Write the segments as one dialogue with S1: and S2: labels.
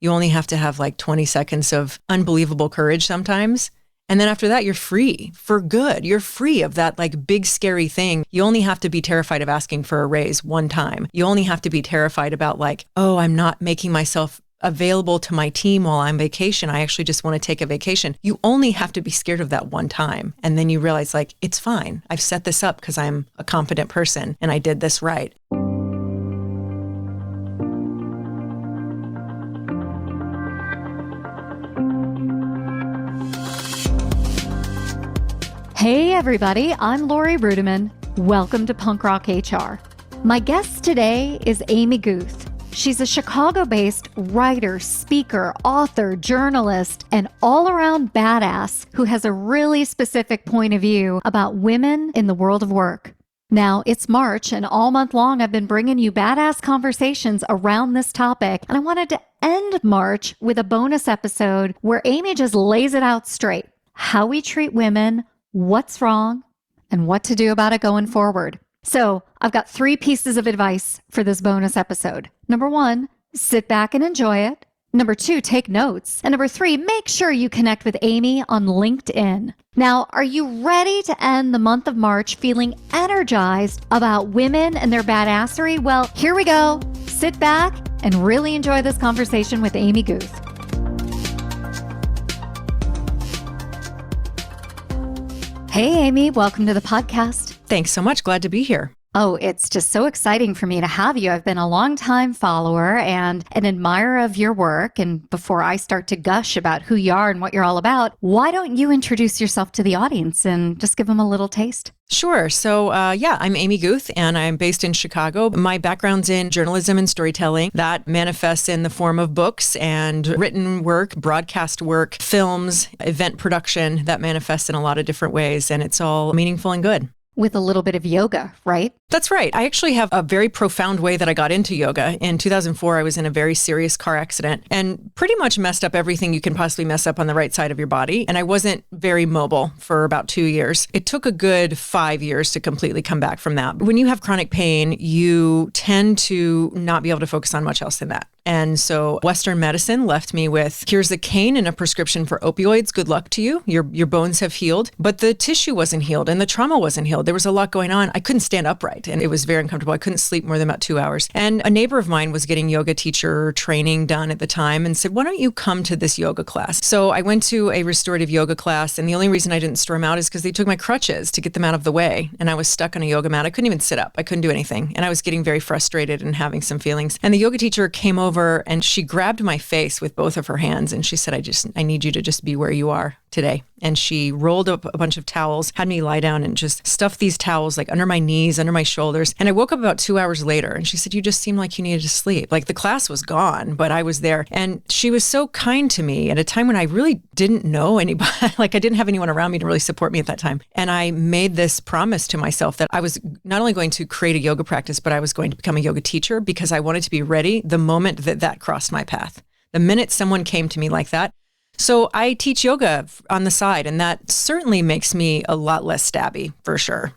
S1: You only have to have like 20 seconds of unbelievable courage sometimes. And then after that, you're free for good. You're free of that like big, scary thing. You only have to be terrified of asking for a raise one time. You only have to be terrified about like, oh, I'm not making myself available to my team while I'm vacation. I actually just want to take a vacation. You only have to be scared of that one time. And then you realize like, it's fine. I've set this up because I'm a confident person and I did this right.
S2: Hey everybody, I'm Lori Rudiman. Welcome to Punk Rock HR. My guest today is Amy Guth. She's a Chicago-based writer, speaker, author, journalist, and all-around badass who has a really specific point of view about women in the world of work. Now, it's March, and all month long I've been bringing you badass conversations around this topic, and I wanted to end March with a bonus episode where Amy just lays it out straight. How we treat women, what's wrong, and what to do about it going forward. So I've got 3 pieces of advice for this bonus episode. Number 1, sit back and enjoy it. Number 2, take notes. And number 3, make sure you connect with Amy on LinkedIn. Now, are you ready to end the month of March feeling energized about women and their badassery? Well, here we go. Sit back and really enjoy this conversation with Amy Guth. Hey, Amy, welcome to the podcast.
S1: Thanks so much. Glad to be here.
S2: Oh, it's just so exciting for me to have you. I've been a longtime follower and an admirer of your work. And before I start to gush about who you are and what you're all about, why don't you introduce yourself to the audience and just give them a little taste?
S1: Sure. So, I'm Amy Guth, and I'm based in Chicago. My background's in journalism and storytelling. That manifests in the form of books and written work, broadcast work, films, event production. That manifests in a lot of different ways, and it's all meaningful and good.
S2: With a little bit of yoga, right?
S1: That's right. I actually have a very profound way that I got into yoga. In 2004, I was in a very serious car accident and pretty much messed up everything you can possibly mess up on the right side of your body. And I wasn't very mobile for about 2 years. It took a good 5 years to completely come back from that. When you have chronic pain, you tend to not be able to focus on much else than that. And so Western medicine left me with, here's a cane and a prescription for opioids. Good luck to you. Your bones have healed. But the tissue wasn't healed and the trauma wasn't healed. There was a lot going on. I couldn't stand upright and it was very uncomfortable. I couldn't sleep more than about 2 hours. And a neighbor of mine was getting yoga teacher training done at the time and said, why don't you come to this yoga class? So I went to a restorative yoga class. And the only reason I didn't storm out is because they took my crutches to get them out of the way. And I was stuck on a yoga mat. I couldn't even sit up. I couldn't do anything. And I was getting very frustrated and having some feelings. And the yoga teacher came over and she grabbed my face with both of her hands. And she said, I need you to just be where you are today. And she rolled up a bunch of towels, had me lie down and just stuffed these towels like under my knees, under my shoulders. And I woke up about 2 hours later and she said, you just seemed like you needed to sleep. Like the class was gone, but I was there. And she was so kind to me at a time when I really didn't know anybody. Like I didn't have anyone around me to really support me at that time. And I made this promise to myself that I was not only going to create a yoga practice, but I was going to become a yoga teacher because I wanted to be ready the moment that crossed my path. The minute someone came to me like that. So I teach yoga on the side, and that certainly makes me a lot less stabby, for sure.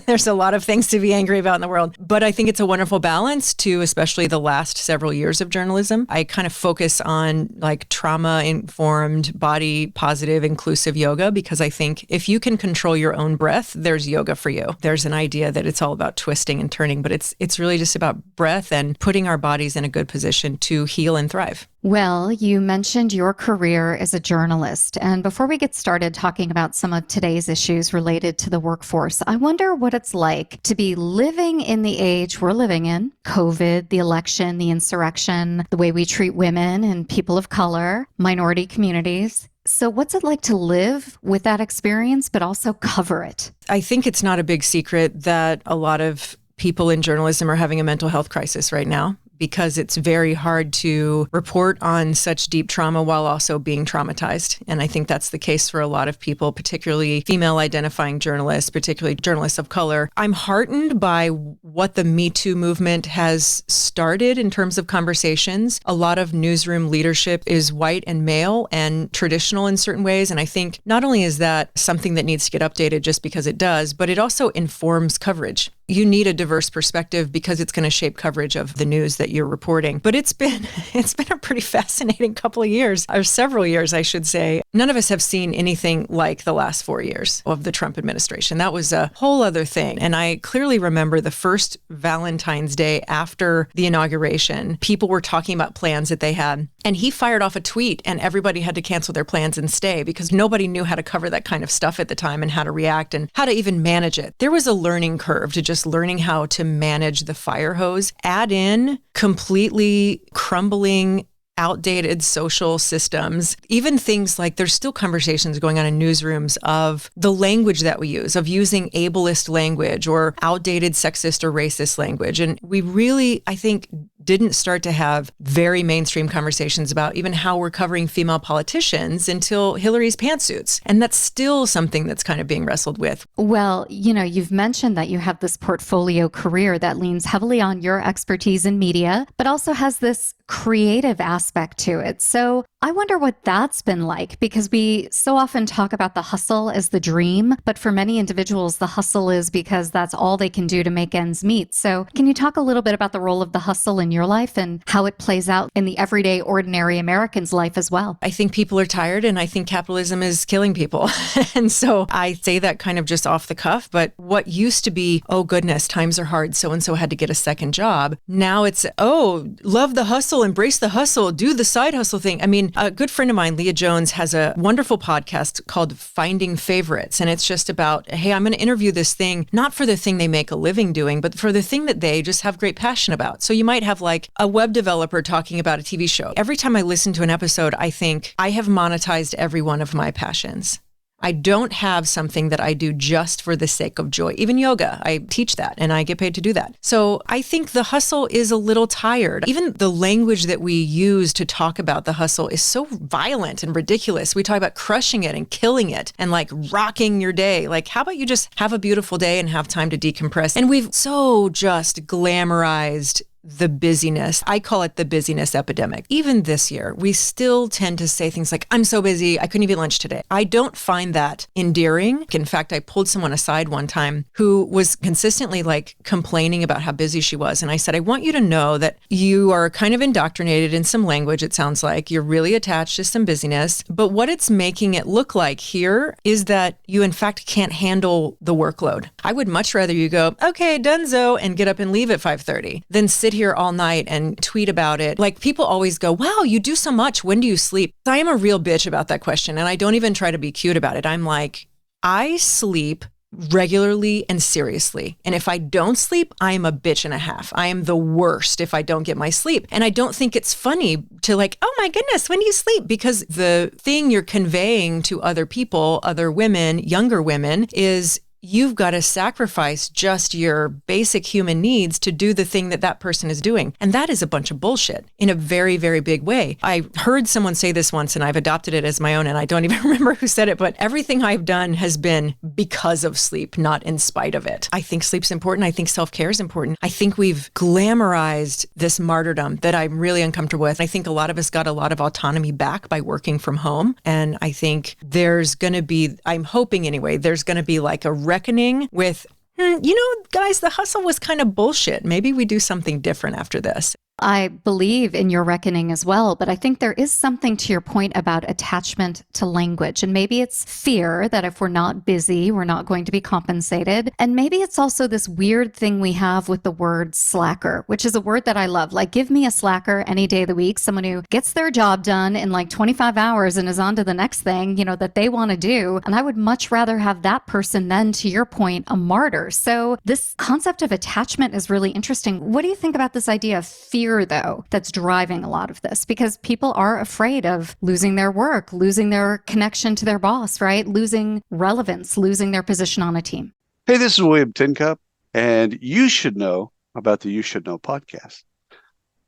S1: There's a lot of things to be angry about in the world, but I think it's a wonderful balance to especially the last several years of journalism. I kind of focus on like trauma-informed, body-positive, inclusive yoga, because I think if you can control your own breath, there's yoga for you. There's an idea that it's all about twisting and turning, but it's really just about breath and putting our bodies in a good position to heal and thrive.
S2: Well, you mentioned your career as a journalist. And before we get started talking about some of today's issues related to the workforce, I wonder what it's like to be living in the age we're living in, COVID, the election, the insurrection, the way we treat women and people of color, minority communities. So what's it like to live with that experience, but also cover it?
S1: I think it's not a big secret that a lot of people in journalism are having a mental health crisis right now, because it's very hard to report on such deep trauma while also being traumatized. And I think that's the case for a lot of people, particularly female identifying journalists, particularly journalists of color. I'm heartened by what the Me Too movement has started in terms of conversations. A lot of newsroom leadership is white and male and traditional in certain ways. And I think not only is that something that needs to get updated just because it does, but it also informs coverage. you need a diverse perspective because it's going to shape coverage of the news that you're reporting. But it's been a pretty fascinating couple of years, or several years, I should say. None of us have seen anything like the last 4 years of the Trump administration. That was a whole other thing. And I clearly remember the first Valentine's Day after the inauguration, people were talking about plans that they had. And he fired off a tweet and everybody had to cancel their plans and stay because nobody knew how to cover that kind of stuff at the time and how to react and how to even manage it. There was a learning curve to just learning how to manage the fire hose. Add in completely crumbling outdated social systems, even things like there's still conversations going on in newsrooms of the language that we use, of using ableist language or outdated sexist or racist language. And we really, I think, didn't start to have very mainstream conversations about even how we're covering female politicians until Hillary's pantsuits. And that's still something that's kind of being wrestled with.
S2: Well, you've mentioned that you have this portfolio career that leans heavily on your expertise in media, but also has this creative aspect to it. So I wonder what that's been like, because we so often talk about the hustle as the dream, but for many individuals, the hustle is because that's all they can do to make ends meet. So can you talk a little bit about the role of the hustle in your life and how it plays out in the everyday, ordinary American's life as well?
S1: I think people are tired and I think capitalism is killing people. And so I say that kind of just off the cuff, but what used to be, oh goodness, times are hard, so-and-so had to get a second job. Now it's, oh, love the hustle, embrace the hustle, do the side hustle thing. I mean, a good friend of mine, Leah Jones, has a wonderful podcast called Finding Favorites. And it's just about, hey, I'm going to interview this thing, not for the thing they make a living doing, but for the thing that they just have great passion about. So you might have like a web developer talking about a TV show. Every time I listen to an episode, I think I have monetized every one of my passions. I don't have something that I do just for the sake of joy. Even yoga, I teach that and I get paid to do that. So I think the hustle is a little tired. Even the language that we use to talk about the hustle is so violent and ridiculous. We talk about crushing it and killing it and like rocking your day. Like, how about you just have a beautiful day and have time to decompress? And we've so just glamorized the busyness. I call it the busyness epidemic. Even this year, we still tend to say things like, I'm so busy, I couldn't even eat lunch today. I don't find that endearing. In fact, I pulled someone aside one time who was consistently like complaining about how busy she was. And I said, I want you to know that you are kind of indoctrinated in some language. It sounds like you're really attached to some busyness, but what it's making it look like here is that you in fact can't handle the workload. I would much rather you go, okay, donezo, and get up and leave at 5:30 than sit here all night and tweet about it. Like people always go, wow, you do so much. When do you sleep? I am a real bitch about that question. And I don't even try to be cute about it. I'm like, I sleep regularly and seriously. And if I don't sleep, I am a bitch and a half. I am the worst if I don't get my sleep. And I don't think it's funny to like, oh my goodness, when do you sleep? Because the thing you're conveying to other people, other women, younger women, is you've got to sacrifice just your basic human needs to do the thing that that person is doing. And that is a bunch of bullshit in a very, very big way. I heard someone say this once and I've adopted it as my own, and I don't even remember who said it, but everything I've done has been because of sleep, not in spite of it. I think sleep's important. I think self-care is important. I think we've glamorized this martyrdom that I'm really uncomfortable with. I think a lot of us got a lot of autonomy back by working from home. And I think there's going to be, I'm hoping anyway, there's going to be like a reckoning with, guys, the hustle was kind of bullshit. Maybe we do something different after this.
S2: I believe in your reckoning as well, but I think there is something to your point about attachment to language. And maybe it's fear that if we're not busy, we're not going to be compensated. And maybe it's also this weird thing we have with the word slacker, which is a word that I love. Like, give me a slacker any day of the week, someone who gets their job done in like 25 hours and is on to the next thing, that they want to do. And I would much rather have that person than, to your point, a martyr. So this concept of attachment is really interesting. What do you think about this idea of fear, though, that's driving a lot of this? Because people are afraid of losing their work, losing their connection to their boss, right? Losing relevance, losing their position on a team.
S3: Hey, this is William Tincup, and you should know about the You Should Know podcast.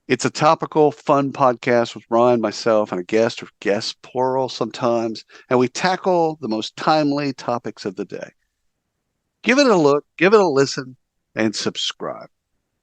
S3: It's a topical, fun podcast with Ron, myself, and a guest, or guests, plural sometimes, and we tackle the most timely topics of the day. Give it a look, give it a listen, and subscribe.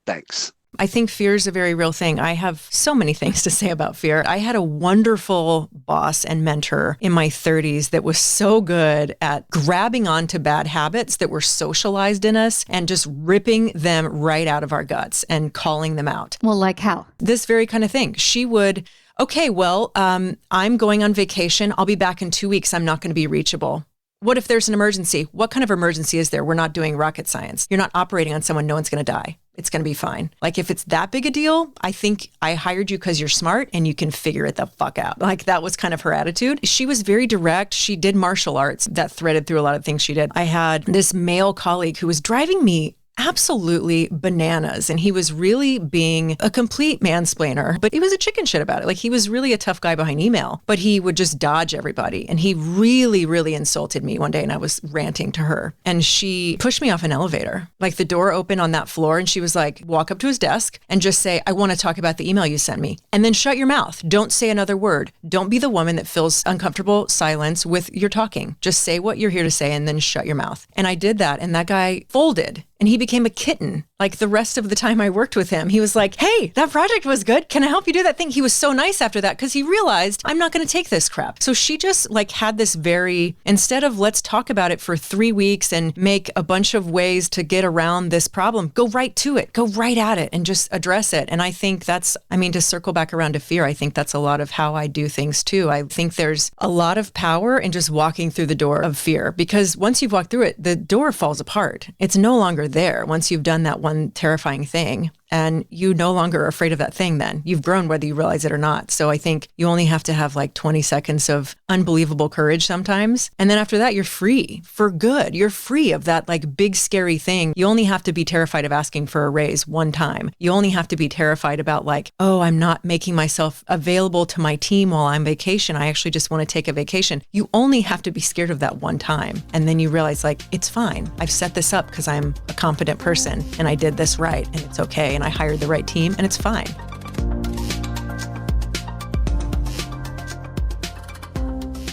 S3: Thanks.
S1: I think fear is a very real thing. I have so many things to say about fear. I had a wonderful boss and mentor in my 30s that was so good at grabbing onto bad habits that were socialized in us and just ripping them right out of our guts and calling them out.
S2: Well, like how?
S1: This very kind of thing. She would, okay, well, I'm going on vacation. I'll be back in 2 weeks. I'm not going to be reachable. What if there's an emergency? What kind of emergency is there? We're not doing rocket science. You're not operating on someone. No one's going to die. It's going to be fine. Like if it's that big a deal, I think I hired you because you're smart and you can figure it the fuck out. Like that was kind of her attitude. She was very direct. She did martial arts that threaded through a lot of things she did. I had this male colleague who was driving me absolutely bananas. And he was really being a complete mansplainer, but he was a chicken shit about it. Like he was really a tough guy behind email, but he would just dodge everybody. And he really, really insulted me one day. And I was ranting to her and she pushed me off an elevator, like the door opened on that floor. And she was like, walk up to his desk and just say, I want to talk about the email you sent me. And then shut your mouth. Don't say another word. Don't be the woman that fills uncomfortable silence with your talking. Just say what you're here to say and then shut your mouth. And I did that. And that guy folded. And he became a kitten. Like the rest of the time I worked with him, he was like, hey, that project was good. Can I help you do that thing? He was so nice after that because he realized I'm not going to take this crap. So she just like had this very, instead of let's talk about it for 3 weeks and make a bunch of ways to get around this problem, go right to it, go right at it and just address it. And I think that's, I mean, to circle back around to fear, I think that's a lot of how I do things too. I think there's a lot of power in just walking through the door of fear because once you've walked through it, the door falls apart. It's no longer there once you've done that one terrifying thing. And you no longer are afraid of that thing then. You've grown whether you realize it or not. So I think you only have to have like 20 seconds of unbelievable courage sometimes. And then after that, you're free for good. You're free of that like big scary thing. You only have to be terrified of asking for a raise one time. You only have to be terrified about like, oh, I'm not making myself available to my team while I'm vacation. I actually just want to take a vacation. You only have to be scared of that one time. And then you realize like, it's fine. I've set this up because I'm a competent person and I did this right and it's okay. And I hired the right team and it's fine.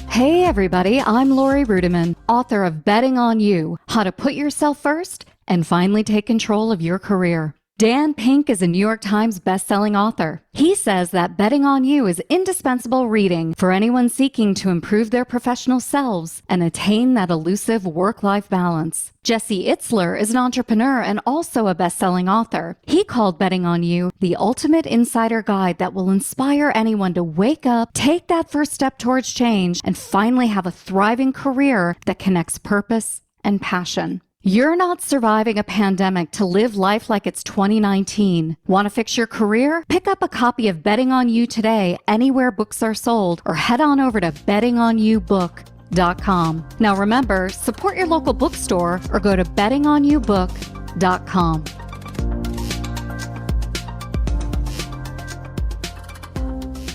S2: Hey everybody, I'm Lori Rudiman, author of Betting on You, How to Put Yourself First and Finally Take Control of Your Career. Dan Pink is a New York Times bestselling author. He says that Betting on You is indispensable reading for anyone seeking to improve their professional selves and attain that elusive work-life balance. Jesse Itzler is an entrepreneur and also a best-selling author. He called Betting on You the ultimate insider guide that will inspire anyone to wake up, take that first step towards change, and finally have a thriving career that connects purpose and passion. You're not surviving a pandemic to live life like it's 2019. Want to fix your career? Pick up a copy of Betting on You today anywhere books are sold or head on over to bettingonyoubook.com. Now remember, support your local bookstore or go to bettingonyoubook.com.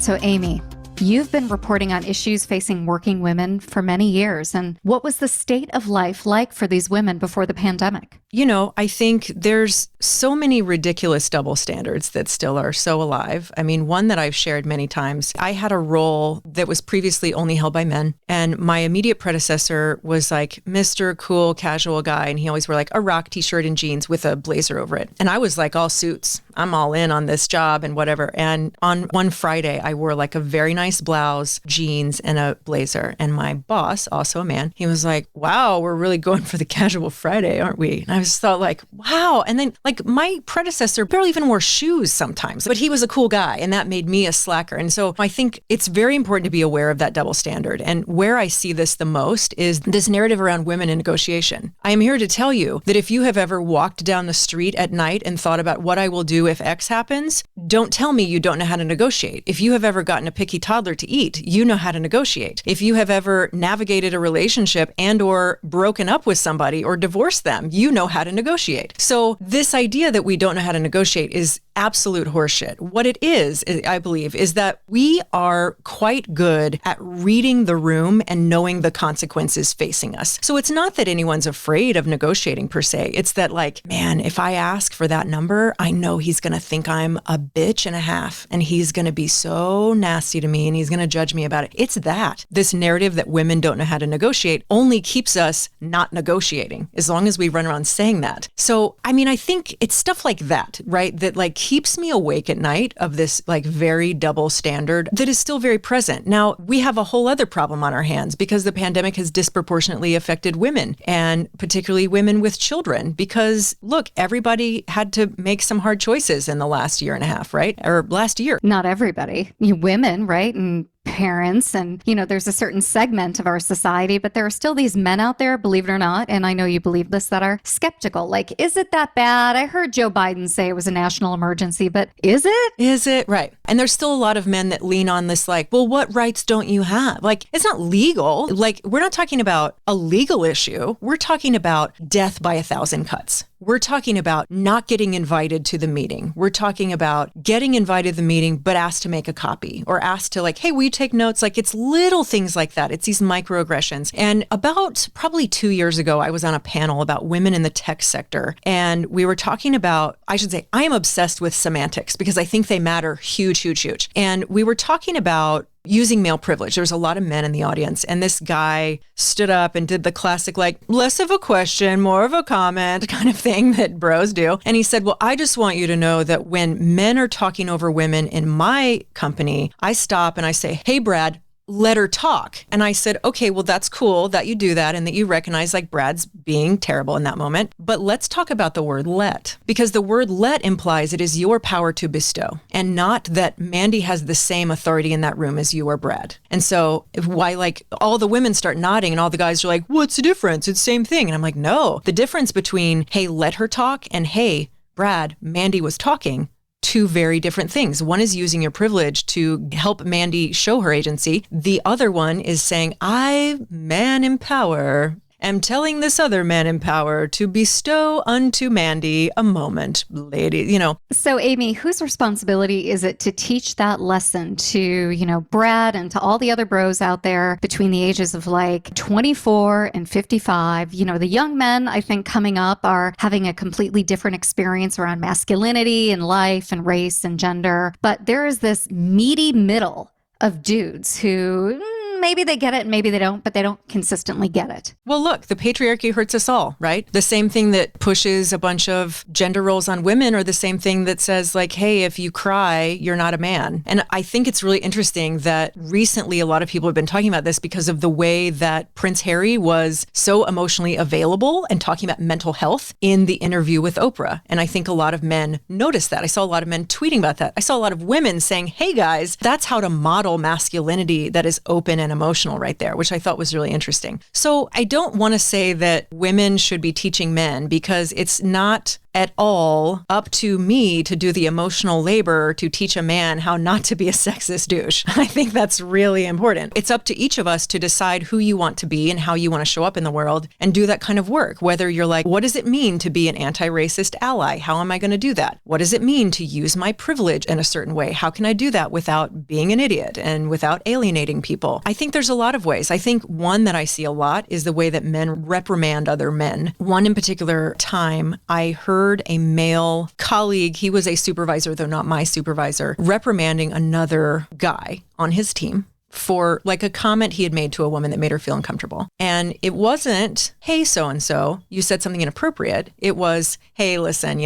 S2: So Amy, you've been reporting on issues facing working women for many years. And what was the state of life like for these women before the pandemic?
S1: You know, I think there's so many ridiculous double standards that still are so alive. I mean, one that I've shared many times, I had a role that was previously only held by men. And my immediate predecessor was like Mr. Cool Casual guy. And he always wore like a rock t-shirt and jeans with a blazer over it. And I was like all suits. I'm all in on this job and whatever. And on one Friday, I wore like a very nice blouse, jeans, and a blazer. And my boss, also a man, he was like, wow, we're really going for the casual Friday, aren't we? And I just thought like, wow. And then like my predecessor barely even wore shoes sometimes, but he was a cool guy and that made me a slacker. And so I think it's very important to be aware of that double standard. And where I see this the most is this narrative around women in negotiation. I am here to tell you that if you have ever walked down the street at night and thought about what I will do if X happens, don't tell me you don't know how to negotiate. If you have ever gotten a picky toddler to eat, you know how to negotiate. If you have ever navigated a relationship and or broken up with somebody or divorced them, you know how to negotiate. So this idea that we don't know how to negotiate is absolute horseshit. What it is, I believe, is that we are quite good at reading the room and knowing the consequences facing us. So it's not that anyone's afraid of negotiating per se. It's that like, man, if I ask for that number, I know he's going to think I'm a bitch and a half and he's going to be so nasty to me and he's going to judge me about it. It's that. This narrative that women don't know how to negotiate only keeps us not negotiating as long as we run around saying that. So, I mean, I think it's stuff like that, right? That like keeps me awake at night of this like very double standard that is still very present. Now, we have a whole other problem on our hands because the pandemic has disproportionately affected women, and particularly women with children, because look, everybody had to make some hard choices in the last year and a half, right? Or last year.
S2: Not everybody. You women, right? And parents, and there's a certain segment of our society, but there are still these men out there, believe it or not, and I know you believe this, that are skeptical. Like, is it that bad? I heard Joe Biden say it was a national emergency, but is it?
S1: Is it? Right. And there's still a lot of men that lean on this like, well, what rights don't you have? Like, it's not legal. Like, we're not talking about a legal issue. We're talking about death by 1,000 cuts. We're talking about not getting invited to the meeting. We're talking about getting invited to the meeting, but asked to make a copy or asked to like, hey, will you take notes? Like, it's little things like that. It's these microaggressions. And about probably 2 years ago, I was on a panel about women in the tech sector. And we were talking about, I should say, I am obsessed with semantics because I think they matter huge, huge, huge. And we were talking about using male privilege. There was a lot of men in the audience, and this guy stood up and did the classic, like, less of a question, more of a comment kind of thing that bros do. And he said, well, I just want you to know that when men are talking over women in my company, I stop and I say, hey, Brad, let her talk. And I said, okay, well, that's cool that you do that and that you recognize like Brad's being terrible in that moment. But let's talk about the word let, because the word let implies it is your power to bestow and not that Mandy has the same authority in that room as you or Brad. And so why like all the women start nodding and all the guys are like, what's the difference? It's the same thing. And I'm like, no, the difference between, hey, let her talk and hey, Brad, Mandy was talking, two very different things. One is using your privilege to help Mandy show her agency. The other one is saying, I, man in power, am telling this other man in power to bestow unto Mandy a moment, lady,
S2: So Amy, whose responsibility is it to teach that lesson to, Brad and to all the other bros out there between the ages of like 24 and 55? The young men, I think, coming up are having a completely different experience around masculinity and life and race and gender. But there is this meaty middle of dudes who maybe they get it and maybe they don't, but they don't consistently get it.
S1: Well, look, the patriarchy hurts us all, right? The same thing that pushes a bunch of gender roles on women or the same thing that says like, hey, if you cry, you're not a man. And I think it's really interesting that recently a lot of people have been talking about this because of the way that Prince Harry was so emotionally available and talking about mental health in the interview with Oprah. And I think a lot of men noticed that. I saw a lot of men tweeting about that. I saw a lot of women saying, hey guys, that's how to model masculinity that is open and emotional right there, which I thought was really interesting. So I don't want to say that women should be teaching men because it's not at all up to me to do the emotional labor to teach a man how not to be a sexist douche. I think that's really important. It's up to each of us to decide who you want to be and how you want to show up in the world and do that kind of work. Whether you're like, what does it mean to be an anti-racist ally? How am I going to do that? What does it mean to use my privilege in a certain way? How can I do that without being an idiot and without alienating people? I think there's a lot of ways. I think one that I see a lot is the way that men reprimand other men. One in particular time, I heard a male colleague, he was a supervisor, though not my supervisor, reprimanding another guy on his team for like a comment he had made to a woman that made her feel uncomfortable. And it wasn't, hey, so-and-so, you said something inappropriate. It was, hey, listen,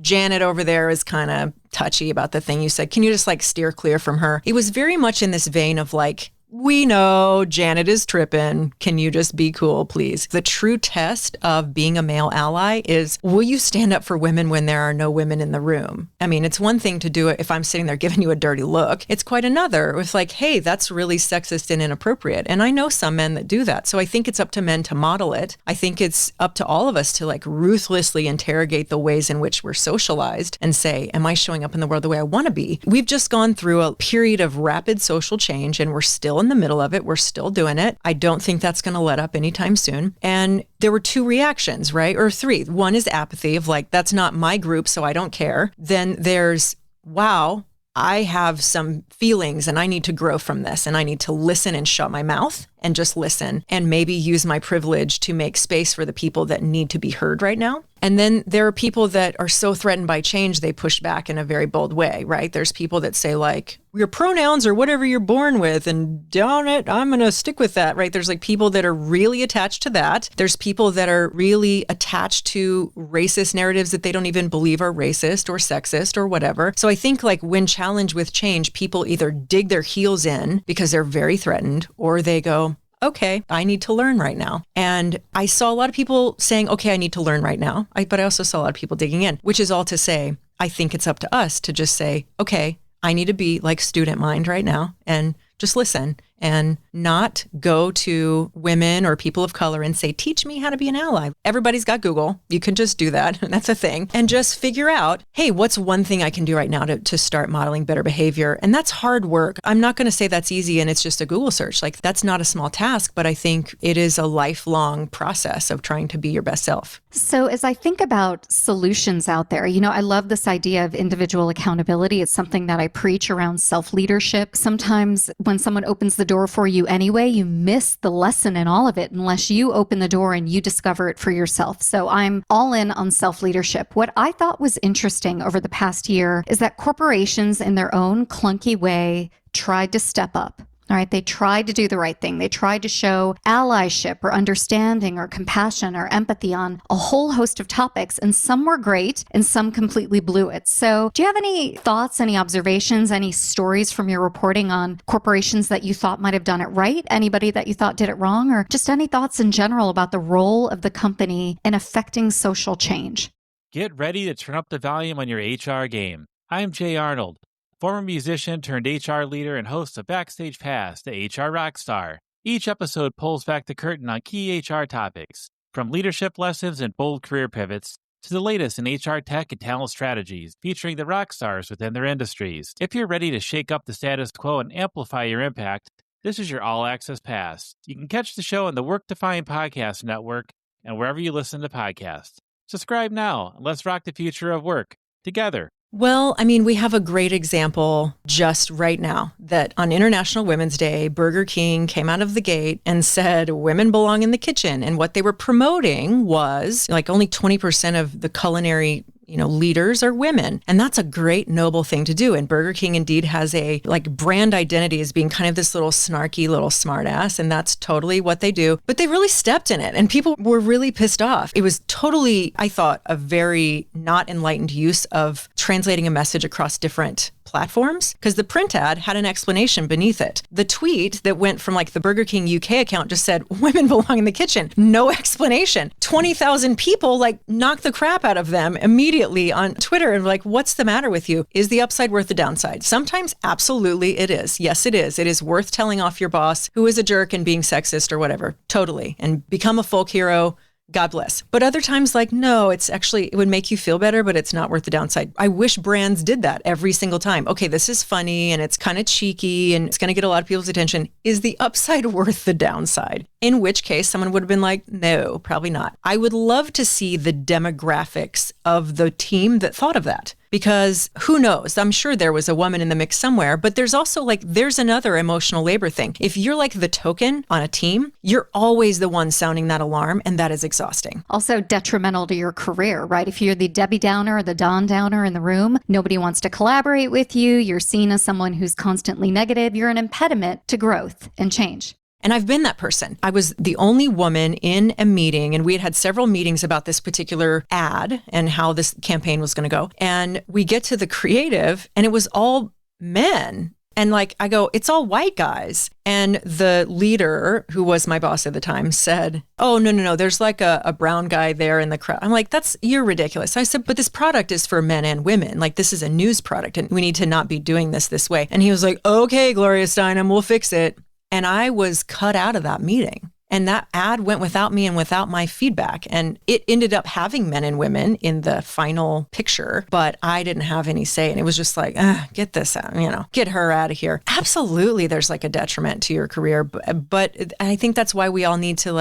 S1: Janet over there is kind of touchy about the thing you said. Can you just like steer clear from her? It was very much in this vein of like, we know Janet is tripping. Can you just be cool, please? The true test of being a male ally is, will you stand up for women when there are no women in the room? I mean, it's one thing to do it if I'm sitting there giving you a dirty look. It's quite another. It's like, hey, that's really sexist and inappropriate. And I know some men that do that. So I think it's up to men to model it. I think it's up to all of us to like ruthlessly interrogate the ways in which we're socialized and say, am I showing up in the world the way I want to be? We've just gone through a period of rapid social change and we're still in the middle of it. We're still doing it. I don't think that's going to let up anytime soon. And there were two reactions, right? Or three. One is apathy of like, that's not my group, so I don't care. Then there's, wow, I have some feelings and I need to grow from this and I need to listen and shut my mouth. and just listen and maybe use my privilege to make space for the people that need to be heard right now. And then there are people that are so threatened by change, they push back in a very bold way, right? There's people that say like, your pronouns are whatever you're born with, and darn it, I'm going to stick with that, right? There's like people that are really attached to that. There's people that are really attached to racist narratives that they don't even believe are racist or sexist or whatever. So I think like when challenged with change, people either dig their heels in because they're very threatened, or they go, okay, I need to learn right now. And I saw a lot of people saying, okay, I need to learn right now. But I also saw a lot of people digging in, which is all to say, I think it's up to us to just say, okay, I need to be like student mind right now and just listen and not go to women or people of color and say, teach me how to be an ally. Everybody's got Google. You can just do that. That's a thing. And just figure out, hey, what's one thing I can do right now to start modeling better behavior? And that's hard work. I'm not going to say that's easy and it's just a Google search. Like that's not a small task, but I think it is a lifelong process of trying to be your best self.
S2: So as I think about solutions out there, I love this idea of individual accountability. It's something that I preach around self-leadership. Sometimes when someone opens the door for you anyway, you miss the lesson in all of it unless you open the door and you discover it for yourself. So I'm all in on self-leadership. What I thought was interesting over the past year is that corporations in their own clunky way tried to step up. All right, they tried to do the right thing. They tried to show allyship or understanding or compassion or empathy on a whole host of topics, and some were great and some completely blew it. So do you have any thoughts, any observations, any stories from your reporting on corporations that you thought might have done it right? Anybody that you thought did it wrong? Or just any thoughts in general about the role of the company in affecting social change?
S4: Get ready to turn up the volume on your HR game. I'm Jay Arnold, former musician turned HR leader and host of Backstage Pass, the HR Rockstar. Each episode pulls back the curtain on key HR topics, from leadership lessons and bold career pivots to the latest in HR tech and talent strategies, featuring the rock stars within their industries. If you're ready to shake up the status quo and amplify your impact, this is your all-access pass. You can catch the show on the Work Defined Podcast Network and wherever you listen to podcasts. Subscribe now and let's rock the future of work together.
S1: Well, I mean, we have a great example just right now that on International Women's Day, Burger King came out of the gate and said women belong in the kitchen. And what they were promoting was like only 20% of the culinary leaders are women. And that's a great, noble thing to do. And Burger King indeed has a like brand identity as being kind of this little snarky little smartass. And that's totally what they do. But they really stepped in it and people were really pissed off. It was totally, I thought, a very not enlightened use of translating a message across different platforms, because the print ad had an explanation beneath it. The tweet that went from like the Burger King UK account just said, women belong in the kitchen. No explanation. 20,000 people like knocked the crap out of them immediately on Twitter and were like, what's the matter with you? Is the upside worth the downside? Sometimes, absolutely it is. Yes, it is. It is worth telling off your boss who is a jerk and being sexist or whatever. Totally. And become a folk hero. God bless. But other times, like, no, it would make you feel better, but it's not worth the downside. I wish brands did that every single time. Okay, this is funny and it's kind of cheeky and it's going to get a lot of people's attention. Is the upside worth the downside? In which case, someone would have been like, no, probably not. I would love to see the demographics of the team that thought of that. Because who knows? I'm sure there was a woman in the mix somewhere, but there's also there's another emotional labor thing. If you're like the token on a team, you're always the one sounding that alarm, and that is exhausting.
S2: Also detrimental to your career, right? If you're the Debbie Downer or the Don Downer in the room, nobody wants to collaborate with you. You're seen as someone who's constantly negative. You're an impediment to growth and change.
S1: And I've been that person. I was the only woman in a meeting, and we had several meetings about this particular ad and how this campaign was going to go. And we get to the creative, and it was all men. And I go, it's all white guys. And the leader, who was my boss at the time, said, oh, no, there's a brown guy there in the crowd. I'm like, you're ridiculous. I said, but this product is for men and women. This is a news product, and we need to not be doing this way. And he was like, okay, Gloria Steinem, we'll fix it. And I was cut out of that meeting. And that ad went without me and without my feedback. And it ended up having men and women in the final picture, but I didn't have any say. And it was just like, get this out, get her out of here. Absolutely, there's a detriment to your career. But I think that's why we all need to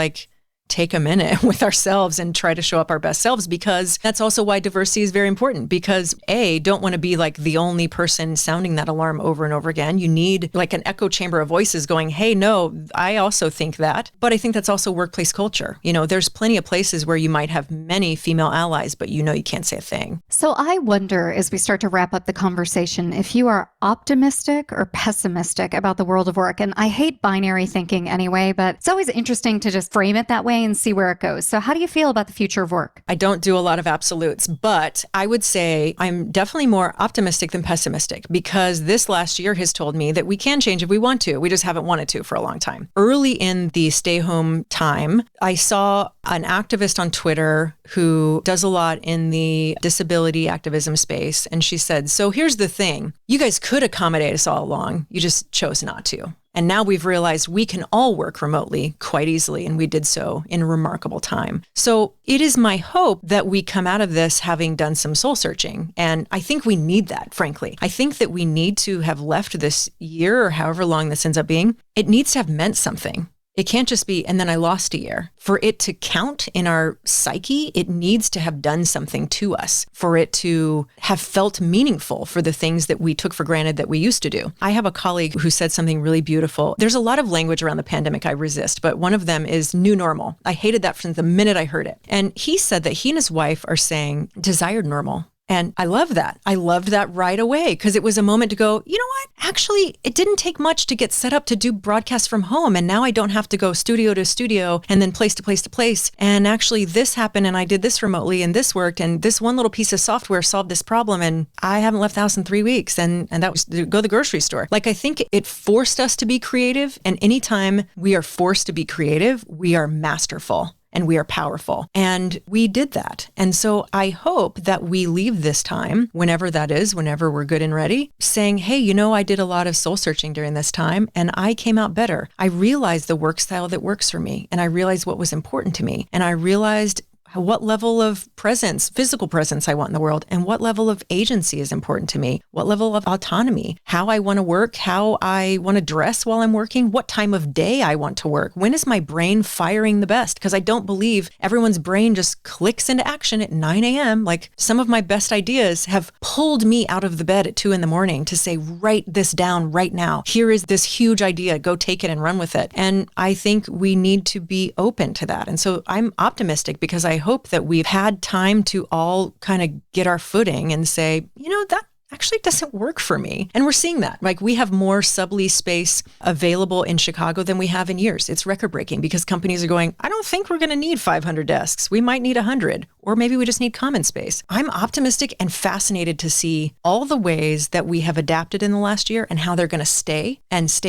S1: take a minute with ourselves and try to show up our best selves, because that's also why diversity is very important. Because don't want to be like the only person sounding that alarm over and over again. You need like an echo chamber of voices going, hey, no, I also think that. But I think that's also workplace culture. There's plenty of places where you might have many female allies, but you can't say a thing.
S2: So I wonder, as we start to wrap up the conversation, if you are optimistic or pessimistic about the world of work. And I hate binary thinking anyway, but it's always interesting to just frame it that way and see where it goes. So how do you feel about the future of work?
S1: I don't do a lot of absolutes, but I would say I'm definitely more optimistic than pessimistic, because this last year has told me that we can change if we want to. We just haven't wanted to for a long time. Early in the stay home time, I saw an activist on Twitter who does a lot in the disability activism space. And she said, so here's the thing. You guys could accommodate us all along. You just chose not to. And now we've realized we can all work remotely quite easily, and we did so in a remarkable time. So it is my hope that we come out of this having done some soul searching. And I think we need that, frankly. I think that we need to have left this year, or however long this ends up being, it needs to have meant something. It can't just be, and then I lost a year. For it to count in our psyche, it needs to have done something to us, for it to have felt meaningful for the things that we took for granted that we used to do. I have a colleague who said something really beautiful. There's a lot of language around the pandemic I resist, but one of them is new normal. I hated that from the minute I heard it. And he said that he and his wife are saying desired normal. And I love that. I loved that right away, because it was a moment to go, you know what? Actually, it didn't take much to get set up to do broadcasts from home. And now I don't have to go studio to studio and then place to place to place. And actually this happened and I did this remotely and this worked. And this one little piece of software solved this problem. And I haven't left the house in 3 weeks. And that was to go to the grocery store. Like, I think it forced us to be creative. And anytime we are forced to be creative, we are masterful. And we are powerful. And we did that. And so I hope that we leave this time, whenever that is, whenever we're good and ready, saying, hey, I did a lot of soul searching during this time and I came out better. I realized the work style that works for me. And I realized what was important to me. And I realized what level of presence, physical presence I want in the world, and what level of agency is important to me, what level of autonomy, how I want to work, how I want to dress while I'm working, what time of day I want to work. When is my brain firing the best? Because I don't believe everyone's brain just clicks into action at 9 a.m. Like, some of my best ideas have pulled me out of the bed at 2 a.m. to say, write this down right now. Here is this huge idea. Go take it and run with it. And I think we need to be open to that. And so I'm optimistic, because I hope that we've had time to all kind of get our footing and say, that actually doesn't work for me. And we're seeing that. Like, we have more sublease space available in Chicago than we have in years. It's record breaking, because companies are going, I don't think we're going to need 500 desks. We might need 100, or maybe we just need common space. I'm optimistic and fascinated to see all the ways that we have adapted in the last year and how they're going to stay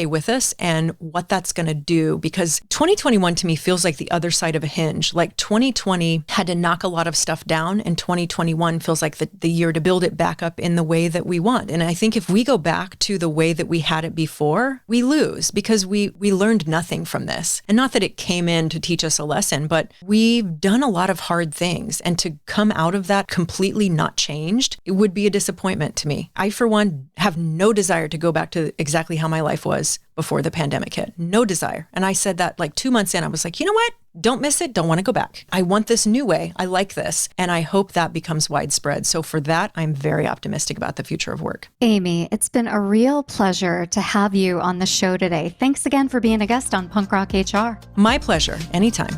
S1: with us and what that's going to do. Because 2021 to me feels like the other side of a hinge. Like, 2020 had to knock a lot of stuff down, and 2021 feels like the year to build it back up in the way that we want. And I think if we go back to the way that we had it before, we lose, because we learned nothing from this. And not that it came in to teach us a lesson, but we've done a lot of hard things. And to come out of that completely not changed, it would be a disappointment to me. I, for one, have no desire to go back to exactly how my life was before the pandemic hit. No desire. And I said that like 2 months in. I was like, you know what? Don't miss it. Don't want to go back. I want this new way. I like this. And I hope that becomes widespread. So for that, I'm very optimistic about the future of work.
S2: Amy, it's been a real pleasure to have you on the show today. Thanks again for being a guest on Punk Rock HR.
S1: My pleasure. Anytime.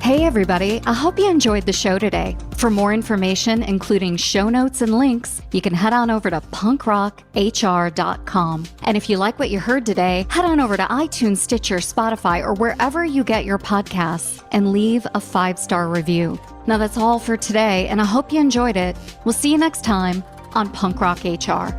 S2: Hey everybody, I hope you enjoyed the show today. For more information, including show notes and links, you can head on over to punkrochr.com. And if you like what you heard today, head on over to iTunes, Stitcher, Spotify, or wherever you get your podcasts and leave a 5-star review. Now that's all for today, and I hope you enjoyed it. We'll see you next time on Punk Rock HR.